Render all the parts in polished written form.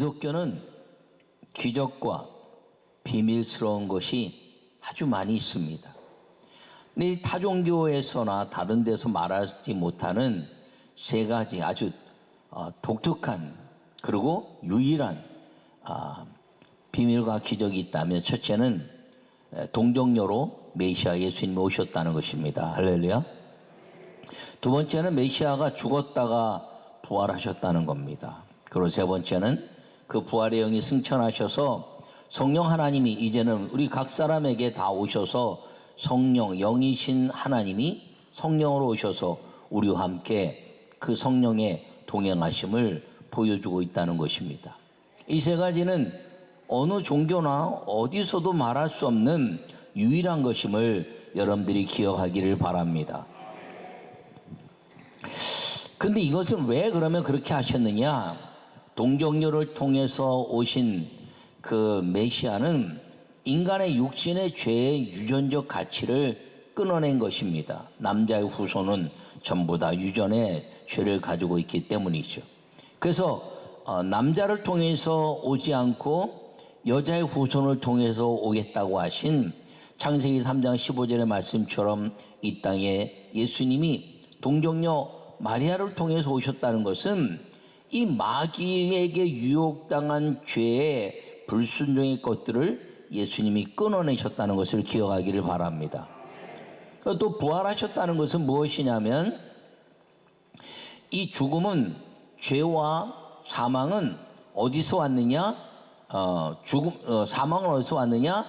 기독교는 기적과 비밀스러운 것이 아주 많이 있습니다. 근데 이 타종교에서나 다른 데서 말하지 못하는 세 가지 아주 독특한 그리고 유일한 비밀과 기적이 있다면, 첫째는 동정녀로 메시아 예수님이 오셨다는 것입니다. 할렐루야. 두 번째는 메시아가 죽었다가 부활하셨다는 겁니다. 그리고 세 번째는 그 부활의 영이 승천하셔서 성령 하나님이 이제는 우리 각 사람에게 다 오셔서 성령, 영이신 하나님이 성령으로 오셔서 우리와 함께 그 성령의 동행하심을 보여주고 있다는 것입니다. 이 세 가지는 어느 종교나 어디서도 말할 수 없는 유일한 것임을 여러분들이 기억하기를 바랍니다. 근데 이것을 왜 그러면 그렇게 하셨느냐? 동정녀를 통해서 오신 그 메시아는 인간의 육신의 죄의 유전적 가치를 끊어낸 것입니다. 남자의 후손은 전부 다 유전의 죄를 가지고 있기 때문이죠. 그래서 남자를 통해서 오지 않고 여자의 후손을 통해서 오겠다고 하신 창세기 3장 15절의 말씀처럼 이 땅에 예수님이 동정녀 마리아를 통해서 오셨다는 것은 이 마귀에게 유혹당한 죄의 불순종의 것들을 예수님이 끊어내셨다는 것을 기억하기를 바랍니다. 또 부활하셨다는 것은 무엇이냐면, 이 죽음은, 죄와 사망은 어디서 왔느냐? 사망은 어디서 왔느냐?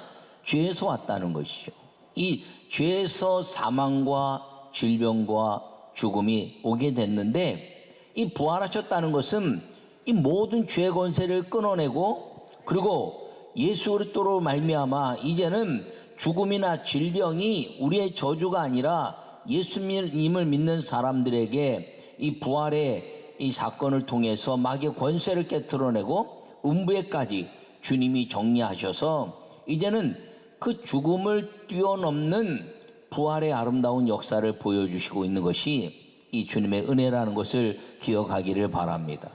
죄에서 왔다는 것이죠. 이 죄에서 사망과 질병과 죽음이 오게 됐는데, 이 부활하셨다는 것은 이 모든 죄 권세를 끊어내고, 그리고 예수 그리스도로 말미암아 이제는 죽음이나 질병이 우리의 저주가 아니라 예수님을 믿는 사람들에게 이 부활의 이 사건을 통해서 마귀의 권세를 깨트려내고 음부에까지 주님이 정리하셔서 이제는 그 죽음을 뛰어넘는 부활의 아름다운 역사를 보여주시고 있는 것이 이 주님의 은혜라는 것을 기억하기를 바랍니다.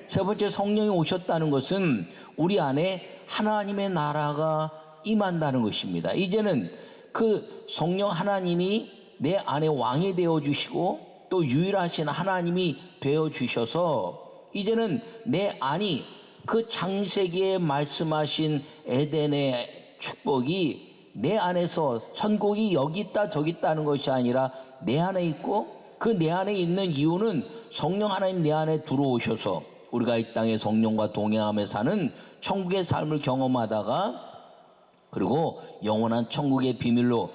세 번째, 성령이 오셨다는 것은 우리 안에 하나님의 나라가 임한다는 것입니다. 이제는 그 성령 하나님이 내 안에 왕이 되어주시고 또 유일하신 하나님이 되어주셔서 이제는 내 안이 그 창세기에 말씀하신 에덴의 축복이 내 안에서, 천국이 여기 있다 저기 있다는 것이 아니라 내 안에 있고, 그 내 안에 있는 이유는 성령 하나님 내 안에 들어오셔서 우리가 이 땅에 성령과 동행하며 사는 천국의 삶을 경험하다가 그리고 영원한 천국의 비밀로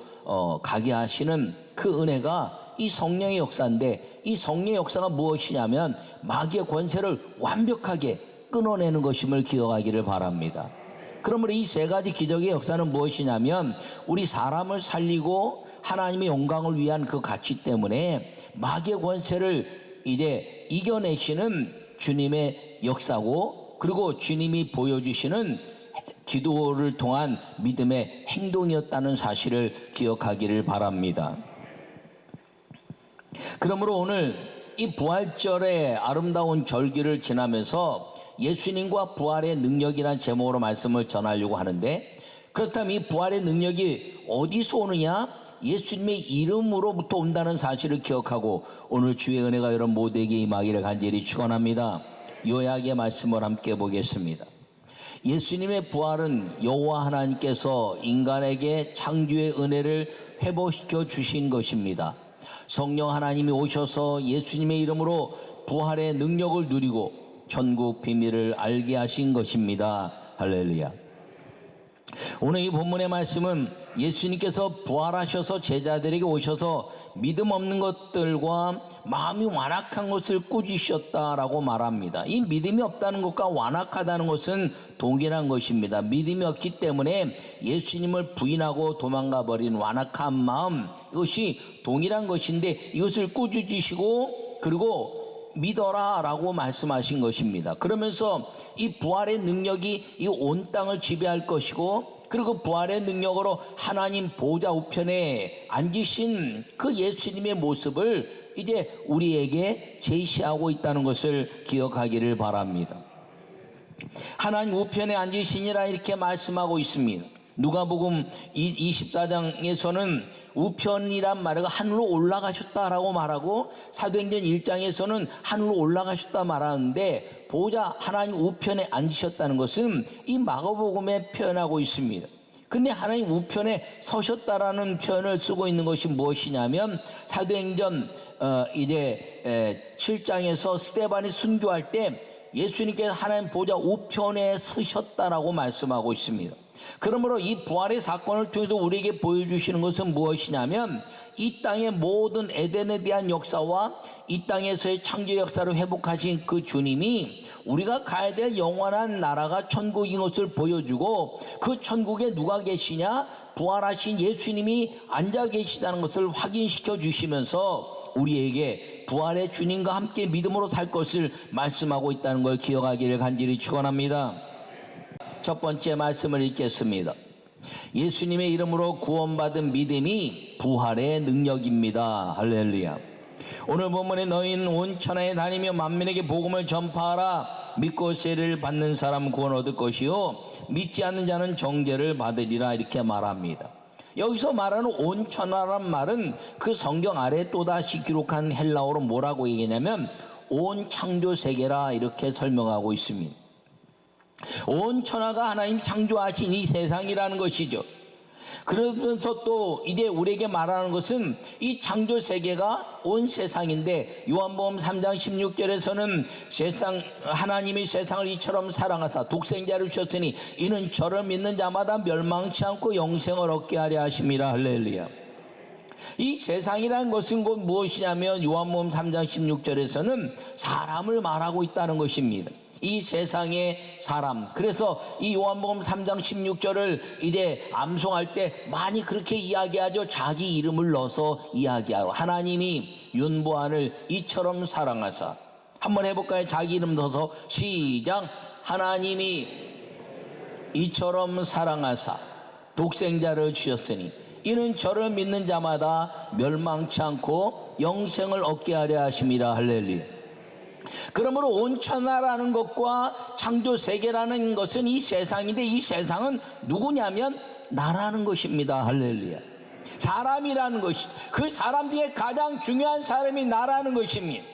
가게 하시는 그 은혜가 이 성령의 역사인데, 이 성령의 역사가 무엇이냐면 마귀의 권세를 완벽하게 끊어내는 것임을 기억하기를 바랍니다. 그러므로 이 세 가지 기적의 역사는 무엇이냐면, 우리 사람을 살리고 하나님의 영광을 위한 그 가치 때문에 마귀의 권세를 이제 이겨내시는 주님의 역사고, 그리고 주님이 보여주시는 기도를 통한 믿음의 행동이었다는 사실을 기억하기를 바랍니다. 그러므로 오늘 이 부활절의 아름다운 절기를 지나면서 예수님과 부활의 능력이라는 제목으로 말씀을 전하려고 하는데, 그렇다면 이 부활의 능력이 어디서 오느냐? 예수님의 이름으로부터 온다는 사실을 기억하고 오늘 주의 은혜가 여러분 모두에게 임하기를 간절히 축원합니다. 요약의 말씀을 함께 보겠습니다. 예수님의 부활은 여호와 하나님께서 인간에게 창조의 은혜를 회복시켜 주신 것입니다. 성령 하나님이 오셔서 예수님의 이름으로 부활의 능력을 누리고 천국 비밀을 알게 하신 것입니다. 할렐루야. 오늘 이 본문의 말씀은 예수님께서 부활하셔서 제자들에게 오셔서 믿음 없는 것들과 마음이 완악한 것을 꾸짖으셨다라고 말합니다. 이 믿음이 없다는 것과 완악하다는 것은 동일한 것입니다. 믿음이 없기 때문에 예수님을 부인하고 도망가 버린 완악한 마음, 이것이 동일한 것인데 이것을 꾸짖으시고 그리고 믿어라 라고 말씀하신 것입니다. 그러면서 이 부활의 능력이 이 온 땅을 지배할 것이고, 그리고 부활의 능력으로 하나님 보좌 우편에 앉으신 그 예수님의 모습을 이제 우리에게 제시하고 있다는 것을 기억하기를 바랍니다. 하나님 우편에 앉으시니라 이렇게 말씀하고 있습니다. 누가복음 24장에서는 우편이란 말을 하늘로 올라가셨다라고 말하고, 사도행전 1장에서는 하늘로 올라가셨다 말하는데, 보호자 하나님 우편에 앉으셨다는 것은 이 마가복음에 표현하고 있습니다. 근데 하나님 우편에 서셨다라는 표현을 쓰고 있는 것이 무엇이냐면, 사도행전 7장에서 스데반이 순교할 때 예수님께서 하나님 보호자 우편에 서셨다라고 말씀하고 있습니다. 그러므로 이 부활의 사건을 통해서 우리에게 보여주시는 것은 무엇이냐면, 이 땅의 모든 에덴에 대한 역사와 이 땅에서의 창조 역사를 회복하신 그 주님이 우리가 가야 될 영원한 나라가 천국인 것을 보여주고, 그 천국에 누가 계시냐? 부활하신 예수님이 앉아 계시다는 것을 확인시켜 주시면서 우리에게 부활의 주님과 함께 믿음으로 살 것을 말씀하고 있다는 걸 기억하기를 간절히 축원합니다. 첫 번째 말씀을 읽겠습니다. 예수님의 이름으로 구원받은 믿음이 부활의 능력입니다. 할렐루야. 오늘 본문에 너희는 온 천하에 다니며 만민에게 복음을 전파하라. 믿고 세례를 받는 사람은 구원 얻을 것이요 믿지 않는 자는 정죄를 받으리라 이렇게 말합니다. 여기서 말하는 온 천하란 말은 그 성경 아래 또다시 기록한 헬라어로 뭐라고 얘기하냐면 온 창조 세계라 이렇게 설명하고 있습니다. 온 천하가 하나님 창조하신 이 세상이라는 것이죠. 그러면서 또 이제 우리에게 말하는 것은 이 창조 세계가 온 세상인데, 요한복음 3장 16절에서는 하나님이 세상을 이처럼 사랑하사 독생자를 주셨으니 이는 저를 믿는 자마다 멸망치 않고 영생을 얻게 하려 하심이라. 할렐루야. 이 세상이라는 것은 곧 무엇이냐면 요한복음 3장 16절에서는 사람을 말하고 있다는 것입니다. 이 세상의 사람. 그래서 이 요한복음 3장 16절을 이제 암송할 때 많이 그렇게 이야기하죠. 자기 이름을 넣어서 이야기하고, 하나님이 윤보안을 이처럼 사랑하사. 한번 해볼까요? 자기 이름 넣어서 시작. 하나님이 이처럼 사랑하사 독생자를 주셨으니 이는 저를 믿는 자마다 멸망치 않고 영생을 얻게 하려 하심이라. 할렐루야. 그러므로 온 천하라는 것과 창조 세계라는 것은 이 세상인데, 이 세상은 누구냐면 나라는 것입니다. 할렐루야. 사람이라는 것이, 그 사람 중에 가장 중요한 사람이 나라는 것입니다.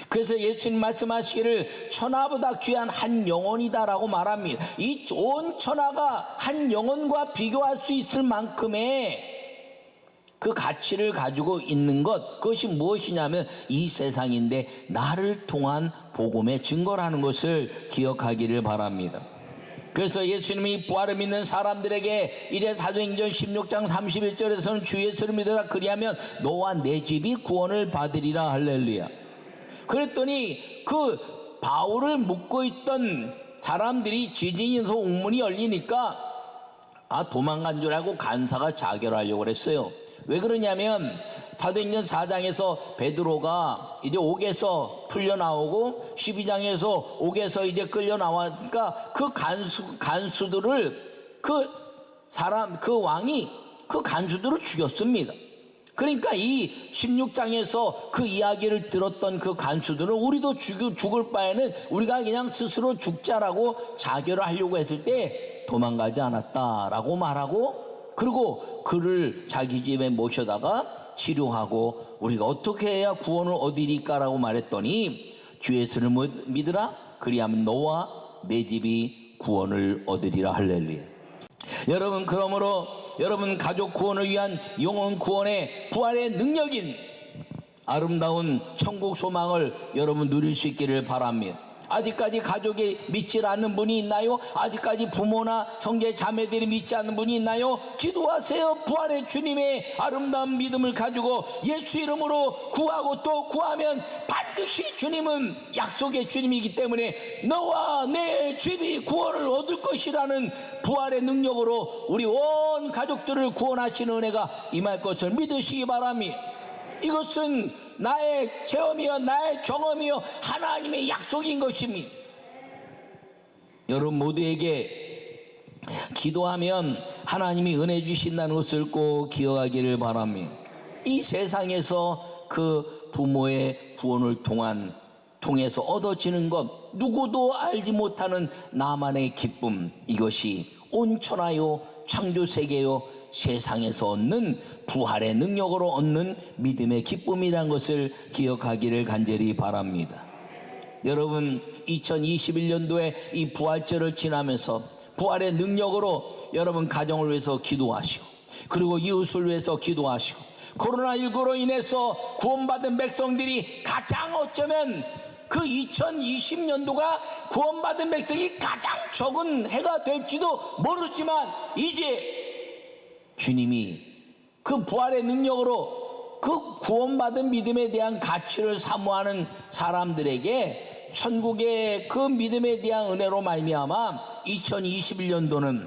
그래서 예수님 말씀하시기를 천하보다 귀한 한 영혼이다라고 말합니다. 이 온 천하가 한 영혼과 비교할 수 있을 만큼의 그 가치를 가지고 있는 것, 그것이 무엇이냐면 이 세상인데 나를 통한 복음의 증거라는 것을 기억하기를 바랍니다. 그래서 예수님이 부활을 믿는 사람들에게 이제 사도행전 16장 31절에서는 주 예수를 믿으라 그리하면 너와 내 집이 구원을 받으리라. 할렐루야. 그랬더니 그 바울을 묶고 있던 사람들이 지진에서 옥문이 열리니까 도망간 줄 알고 간사가 자결하려고 그랬어요. 왜 그러냐면 사도행전 4장에서 베드로가 이제 옥에서 풀려나오고 12장에서 옥에서 이제 끌려 나왔으니까 그 간수들을 그 왕이 그 간수들을 죽였습니다. 그러니까 이 16장에서 그 이야기를 들었던 그 간수들은 우리도 죽을 바에는 우리가 그냥 스스로 죽자라고 자결을 하려고 했을 때 도망가지 않았다라고 말하고, 그리고 그를 자기 집에 모셔다가 치료하고 우리가 어떻게 해야 구원을 얻으리까라고 말했더니 주 예수를 믿으라 그리하면 너와 내 집이 구원을 얻으리라. 할렐루야. 여러분, 그러므로 여러분 가족 구원을 위한 영혼 구원의 부활의 능력인 아름다운 천국 소망을 여러분 누릴 수 있기를 바랍니다. 아직까지 가족이 믿지 않는 분이 있나요? 아직까지 부모나 형제 자매들이 믿지 않는 분이 있나요? 기도하세요. 부활의 주님의 아름다운 믿음을 가지고 예수 이름으로 구하고 또 구하면 반드시 주님은 약속의 주님이기 때문에 너와 내 집이 구원을 얻을 것이라는 부활의 능력으로 우리 온 가족들을 구원하시는 은혜가 임할 것을 믿으시기 바랍니다. 이것은 나의 체험이요 나의 경험이요 하나님의 약속인 것입니다. 여러분 모두에게 기도하면 하나님이 은혜 주신다는 것을 꼭 기억하기를 바랍니다. 이 세상에서 그 부모의 구원을 통한 통해서 얻어지는 것, 누구도 알지 못하는 나만의 기쁨, 이것이 온 천하요 창조세계요 세상에서 얻는 부활의 능력으로 얻는 믿음의 기쁨이라는 것을 기억하기를 간절히 바랍니다. 여러분, 2021년도에 이 부활절을 지나면서 부활의 능력으로 여러분 가정을 위해서 기도하시고, 그리고 이웃을 위해서 기도하시고, 코로나19로 인해서 구원받은 백성들이 가장 어쩌면 그 2020년도가 구원받은 백성이 가장 적은 해가 될지도 모르지만, 이제 주님이 그 부활의 능력으로 그 구원받은 믿음에 대한 가치를 사모하는 사람들에게 천국의 그 믿음에 대한 은혜로 말미암아 2021년도는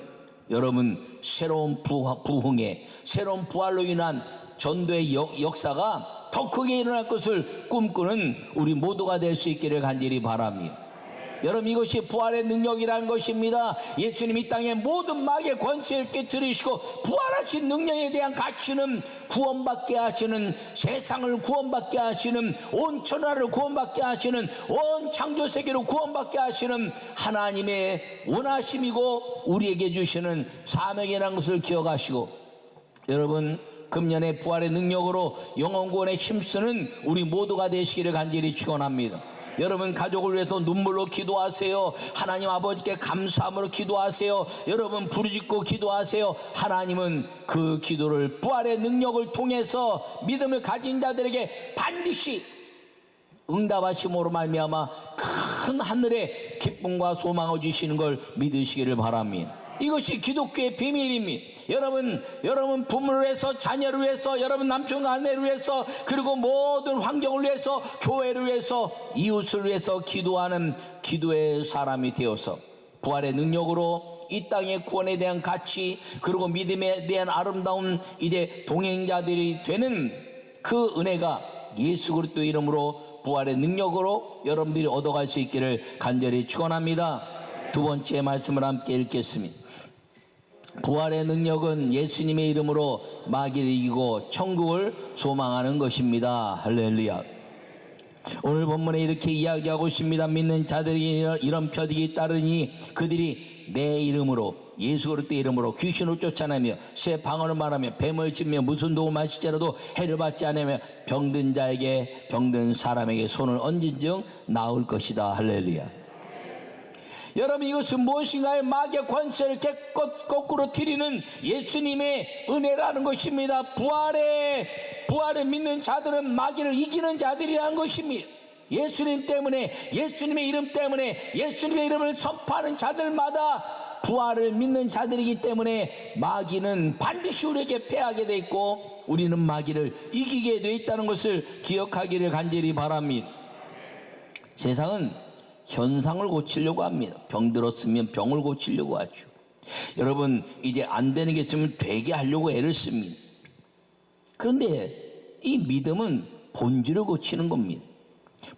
여러분 새로운 부흥의 새로운 부활로 인한 전도의 역사가 더 크게 일어날 것을 꿈꾸는 우리 모두가 될 수 있기를 간절히 바랍니다. 여러분, 이것이 부활의 능력이라는 것입니다. 예수님이 이 땅에 모든 마귀의 권세를 깨뜨리시고 부활하신 능력에 대한 가치는 구원받게 하시는, 세상을 구원받게 하시는, 온 천하를 구원받게 하시는, 온 창조세계를 구원받게 하시는 하나님의 원하심이고 우리에게 주시는 사명이라는 것을 기억하시고, 여러분 금년의 부활의 능력으로 영혼구원에 힘쓰는 우리 모두가 되시기를 간절히 축원합니다. 여러분 가족을 위해서 눈물로 기도하세요. 하나님 아버지께 감사함으로 기도하세요. 여러분 부르짖고 기도하세요. 하나님은 그 기도를 부활의 능력을 통해서 믿음을 가진 자들에게 반드시 응답하심으로 말미암아 큰 하늘의 기쁨과 소망을 주시는 걸 믿으시기를 바랍니다. 이것이 기독교의 비밀입니다. 여러분 부모를 위해서, 자녀를 위해서, 여러분 남편과 아내를 위해서, 그리고 모든 환경을 위해서, 교회를 위해서, 이웃을 위해서 기도하는 기도의 사람이 되어서 부활의 능력으로 이 땅의 구원에 대한 가치, 그리고 믿음에 대한 아름다운 이제 동행자들이 되는 그 은혜가 예수 그리스도 이름으로 부활의 능력으로 여러분들이 얻어갈 수 있기를 간절히 축원합니다. 두 번째 말씀을 함께 읽겠습니다. 부활의 능력은 예수님의 이름으로 마귀를 이기고 천국을 소망하는 것입니다. 할렐루야. 오늘 본문에 이렇게 이야기하고 있습니다. 믿는 자들이 이런 표적이 따르니 그들이 내 이름으로, 예수 그리스도 이름으로 귀신을 쫓아내며 새 방언을 말하며 뱀을 치며 무슨 도움 마실지라도 해를 받지 않으며 병든 자에게, 병든 사람에게 손을 얹은즉 나을 것이다. 할렐루야. 여러분, 이것은 무엇인가요? 마귀의 권세를 거꾸로 드리는 예수님의 은혜라는 것입니다. 부활을 믿는 자들은 마귀를 이기는 자들이라는 것입니다. 예수님 때문에, 예수님의 이름 때문에, 예수님의 이름을 선포하는 자들마다 부활을 믿는 자들이기 때문에 마귀는 반드시 우리에게 패하게 돼 있고 우리는 마귀를 이기게 돼 있다는 것을 기억하기를 간절히 바랍니다. 세상은 현상을 고치려고 합니다. 병 들었으면 병을 고치려고 하죠. 여러분, 이제 안 되는 게 있으면 되게 하려고 애를 씁니다. 그런데 이 믿음은 본질을 고치는 겁니다.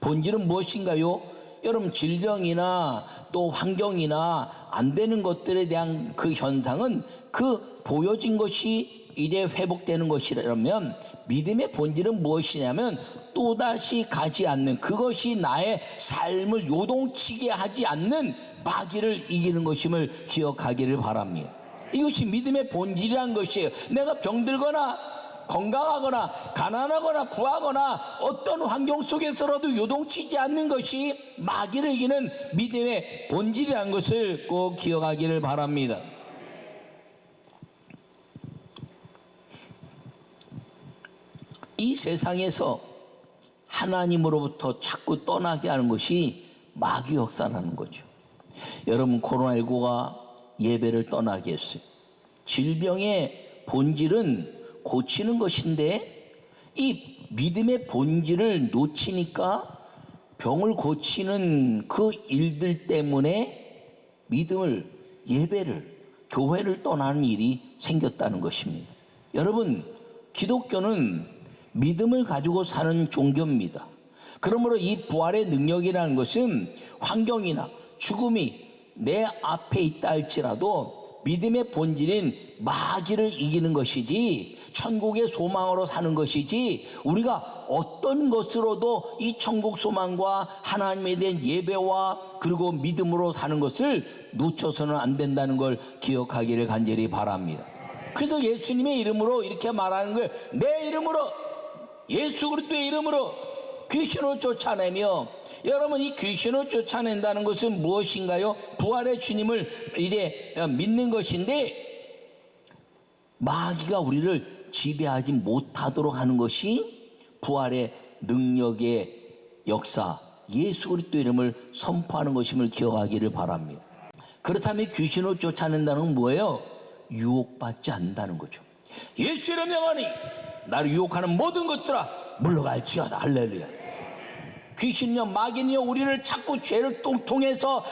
본질은 무엇인가요? 여러분, 질병이나 또 환경이나 안 되는 것들에 대한 그 현상은 그 보여진 것이 이제 회복되는 것이라면, 믿음의 본질은 무엇이냐면 또다시 가지 않는, 그것이 나의 삶을 요동치게 하지 않는 마귀를 이기는 것임을 기억하기를 바랍니다. 이것이 믿음의 본질이라는 것이에요. 내가 병들거나 건강하거나 가난하거나 부하거나 어떤 환경 속에서라도 요동치지 않는 것이 마귀를 이기는 믿음의 본질이라는 것을 꼭 기억하기를 바랍니다. 이 세상에서 하나님으로부터 자꾸 떠나게 하는 것이 마귀 역사라는 거죠. 여러분, 코로나19가 예배를 떠나게 했어요. 질병의 본질은 고치는 것인데 이 믿음의 본질을 놓치니까 병을 고치는 그 일들 때문에 믿음을, 예배를, 교회를 떠나는 일이 생겼다는 것입니다. 여러분, 기독교는 믿음을 가지고 사는 종교입니다. 그러므로 이 부활의 능력이라는 것은 환경이나 죽음이 내 앞에 있다 할지라도 믿음의 본질인 마귀를 이기는 것이지, 천국의 소망으로 사는 것이지, 우리가 어떤 것으로도 이 천국 소망과 하나님에 대한 예배와 그리고 믿음으로 사는 것을 놓쳐서는 안 된다는 걸 기억하기를 간절히 바랍니다. 그래서 예수님의 이름으로 이렇게 말하는 거예요. 내 이름으로, 예수 그리스도의 이름으로 귀신을 쫓아내며, 여러분, 이 귀신을 쫓아낸다는 것은 무엇인가요? 부활의 주님을 이제 믿는 것인데, 마귀가 우리를 지배하지 못하도록 하는 것이 부활의 능력의 역사, 예수 그리스도 이름을 선포하는 것임을 기억하기를 바랍니다. 그렇다면 귀신을 쫓아낸다는 건 뭐예요? 유혹받지 않는다는 거죠. 예수 이름 명하니 나를 유혹하는 모든 것들아 물러갈지어다. 할렐루야. 귀신요, 마귀는요, 우리를 자꾸 죄를 통해서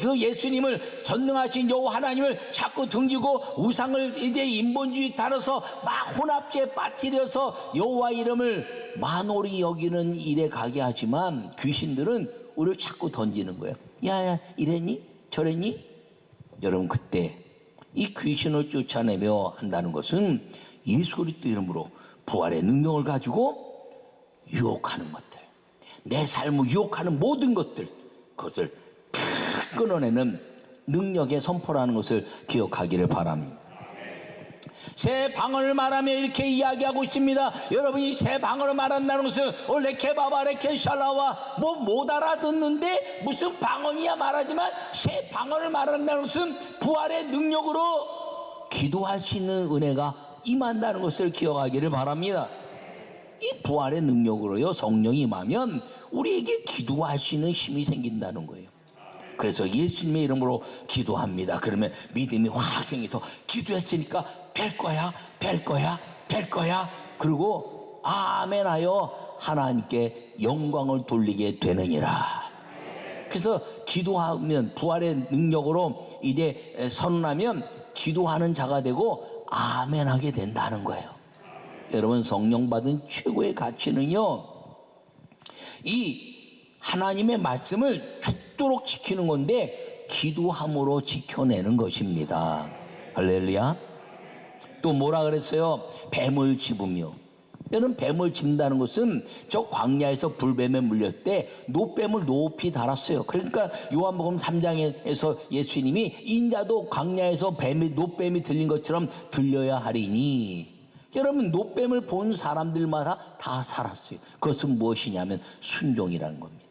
그 예수님을 전능하신 여호와 하나님을 자꾸 등지고 우상을 이제 인본주의 따라서 막 혼합죄에 빠뜨려서 여호와 이름을 만홀히 여기는 일에 가게 하지만, 귀신들은 우리를 자꾸 던지는 거예요. 야야, 이랬니? 저랬니? 여러분, 그때 이 귀신을 쫓아내며 한다는 것은 예수 그리스도 이름으로 부활의 능력을 가지고 유혹하는 것들, 내 삶을 유혹하는 모든 것들, 그것을 탁 끊어내는 능력의 선포라는 것을 기억하기를 바랍니다. 새 방언을 말하며 이렇게 이야기하고 있습니다. 여러분, 이 새 방언을 말한다는 것은 올레케 바바레케 샬라와 뭐 못 알아듣는데 무슨 방언이야 말하지만, 새 방언을 말한다는 것은 부활의 능력으로 기도할 수 있는 은혜가 임한다는 것을 기억하기를 바랍니다. 이 부활의 능력으로요, 성령이 임하면 우리에게 기도할 수 있는 힘이 생긴다는 거예요. 그래서 예수님의 이름으로 기도합니다. 그러면 믿음이 확 생겨서, 기도했으니까 될 거야, 될 거야, 될 거야. 그리고 아멘 하여 하나님께 영광을 돌리게 되느니라. 그래서 기도하면, 부활의 능력으로 이제 선언하면 기도하는 자가 되고 아멘 하게 된다는 거예요. 여러분, 성령 받은 최고의 가치는요, 이 하나님의 말씀을 죽도록 지키는 건데 기도함으로 지켜내는 것입니다. 할렐루야. 또 뭐라 그랬어요? 뱀을 집으며. 여러분, 뱀을 집는다는 것은 저 광야에서 불뱀에 물렸을 때 노뱀을 높이 달았어요. 그러니까 요한복음 3장에서 예수님이 인자도 광야에서 노뱀이 들린 것처럼 들려야 하리니. 여러분, 노뱀을 본 사람들마다 다 살았어요. 그것은 무엇이냐면 순종이라는 겁니다.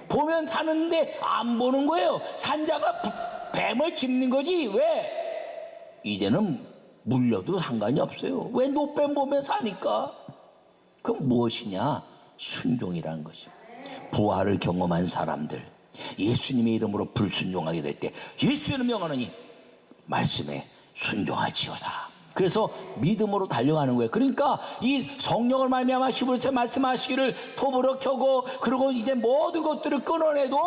보면 사는데 안 보는 거예요. 산자가 뱀을 짚는 거지. 왜? 이제는 물려도 상관이 없어요. 왜? 노뱀 보면 사니까. 그럼 무엇이냐? 순종이라는 것입니다. 부활을 경험한 사람들, 예수님의 이름으로 불순종하게 될 때 예수의 명하노니 말씀에 순종할지어다. 그래서 믿음으로 달려가는 거예요. 그러니까 이 성령을 말미암아 시부르서 말씀하시기를 톱으로 켜고, 그리고 이제 모든 것들을 끊어내도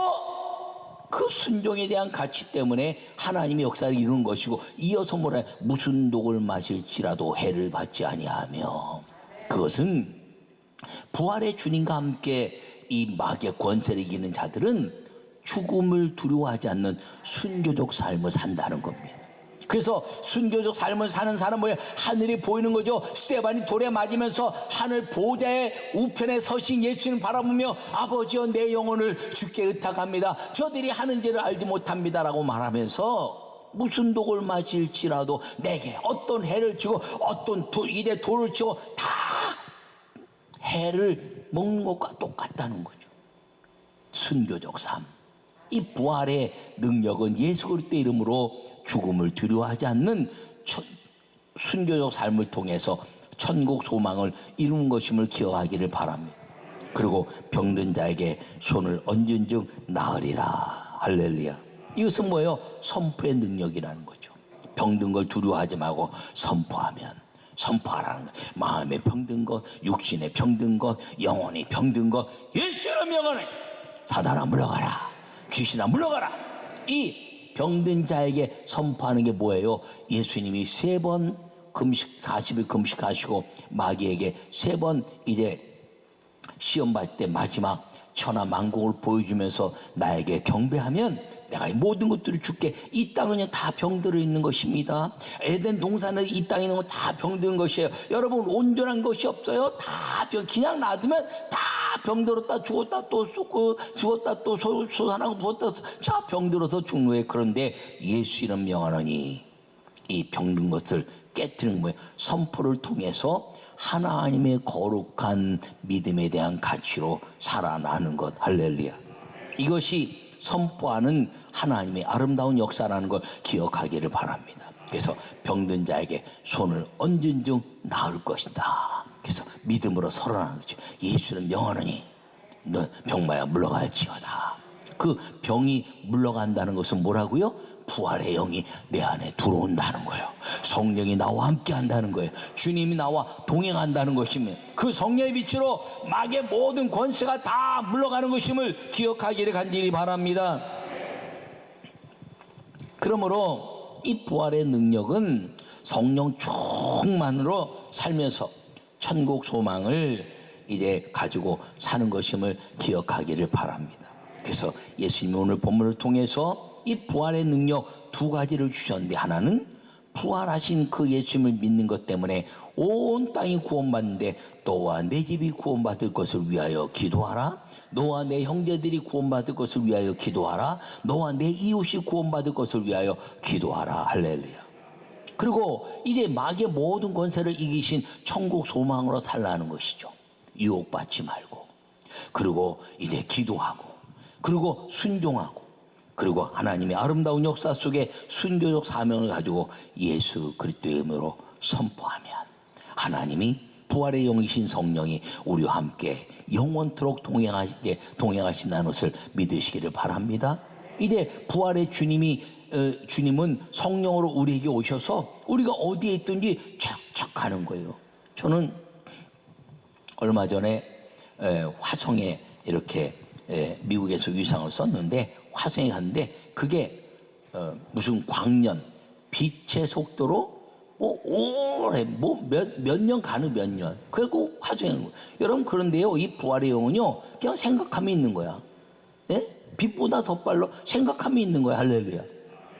그 순종에 대한 가치 때문에 하나님의 역사를 이루는 것이고, 이어서 뭐라, 무슨 독을 마실지라도 해를 받지 아니하며. 그것은 부활의 주님과 함께 이 마귀의 권세를 이기는 자들은 죽음을 두려워하지 않는 순교적 삶을 산다는 겁니다. 그래서 순교적 삶을 사는 사람은 뭐예요? 하늘이 보이는 거죠. 스데반이 돌에 맞으면서 하늘 보좌의 우편에 서신 예수님을 바라보며 아버지여 내 영혼을 주께 의탁합니다. 저들이 하는 죄를 알지 못합니다라고 말하면서 무슨 독을 마실지라도 내게 어떤 해를 치고 어떤 이제 돌을 치고 다 해를 먹는 것과 똑같다는 거죠. 순교적 삶. 이 부활의 능력은 예수 그리스도의 이름으로 죽음을 두려워하지 않는 순교적 삶을 통해서 천국 소망을 이루는 것임을 기억하기를 바랍니다. 그리고 병든 자에게 손을 얹은 즉 나으리라. 할렐루야. 이것은 뭐예요? 선포의 능력이라는 거죠. 병든 걸 두려워하지 말고 선포하라는 거예요. 마음에 병든 것, 육신에 병든 것, 영혼이 병든 것, 예수의 명하노니 사단아 물러가라, 귀신아 물러가라. 이 병든 자에게 선포하는 게 뭐예요? 예수님이 3번 금식, 40일 금식하시고 마귀에게 3번 이제 시험 받을 때 마지막 천하 만국을 보여주면서 나에게 경배하면 내가 이 모든 것들을 줄게. 이 땅은 다 병들어 있는 것입니다. 에덴 동산에 이 땅에 있는 건 다 병든 것이에요. 여러분, 온전한 것이 없어요. 다 그냥 놔두면 다 병들었다 죽었다 또 쏟고 죽었다 또 솟아나고 부었다 자 병들어서 죽는 거예요. 그런데 예수 이름 명하노니 이 병든 것을 깨뜨리는 거예요. 선포를 통해서 하나님의 거룩한 믿음에 대한 가치로 살아나는 것. 할렐루야. 이것이 선포하는 하나님의 아름다운 역사라는 걸 기억하기를 바랍니다. 그래서 병든 자에게 손을 얹은 중 나을 것이다. 그래서 믿음으로 설언하는 거죠. 예수는 명하노니 너 병마야 물러갈지어다. 그 병이 물러간다는 것은 뭐라고요? 부활의 영이 내 안에 들어온다는 거예요. 성령이 나와 함께 한다는 거예요. 주님이 나와 동행한다는 것이며 그 성령의 빛으로 마귀의 모든 권세가 다 물러가는 것임을 기억하기를 간절히 바랍니다. 그러므로 이 부활의 능력은 성령 충만으로 살면서 천국 소망을 이제 가지고 사는 것임을 기억하기를 바랍니다. 그래서 예수님이 오늘 본문을 통해서 이 부활의 능력 두 가지를 주셨는데, 하나는 부활하신 그 예수님을 믿는 것 때문에 온 땅이 구원받는데 너와 내 집이 구원받을 것을 위하여 기도하라. 너와 내 형제들이 구원받을 것을 위하여 기도하라. 너와 내 이웃이 구원받을 것을 위하여 기도하라. 할렐루야. 그리고 이제 마귀의 모든 권세를 이기신 천국 소망으로 살라는 것이죠. 유혹받지 말고, 그리고 이제 기도하고, 그리고 순종하고, 그리고 하나님의 아름다운 역사 속에 순교적 사명을 가지고 예수 그리스도의 이름으로 선포하면 하나님이 부활의 영이신 성령이 우리와 함께 영원토록 동행하신다는 것을 믿으시기를 바랍니다. 이제 부활의 주님은 성령으로 우리에게 오셔서 우리가 어디에 있든지 착착 가는 거예요. 저는 얼마 전에 화성에 이렇게 미국에서 위상을 썼는데 화성에 갔는데 그게 무슨 광년 빛의 속도로 오래 몇 년 가는 몇 년, 그리고 화성에 가는 거예요. 여러분, 그런데요, 이 부활의 영은요 그냥 생각함이 있는 거야. 예? 빛보다 더 빨라 생각함이 있는 거야. 할렐루야.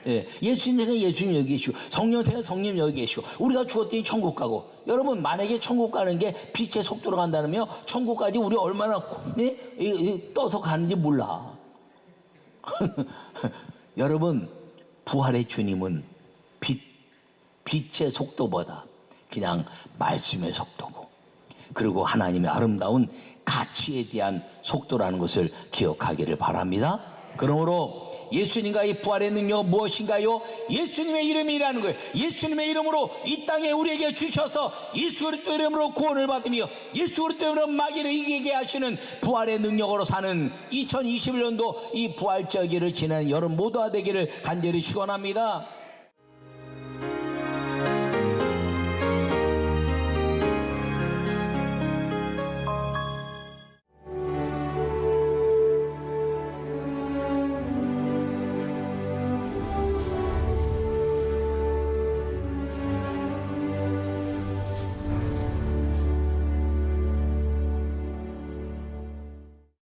예. 예수님 생각 예수님 여기 계시고, 성령 생각 성령 여기 계시고, 우리가 죽었더니 천국 가고. 여러분, 만약에 천국 가는 게 빛의 속도로 간다면 천국까지 우리 얼마나 떠서 가는지 몰라. 여러분, 부활의 주님은 빛의 속도보다 그냥 말씀의 속도고, 그리고 하나님의 아름다운 가치에 대한 속도라는 것을 기억하기를 바랍니다. 그러므로 예수님과 이 부활의 능력은 무엇인가요? 예수님의 이름이라는 거예요. 예수님의 이름으로 이 땅에 우리에게 주셔서 예수 그리스도 이름으로 구원을 받으며 예수 그리스도 이름으로 마귀를 이기게 하시는 부활의 능력으로 사는 2021년도 이 부활절기를 지나는 여러분 모두가 되기를 간절히 축원합니다.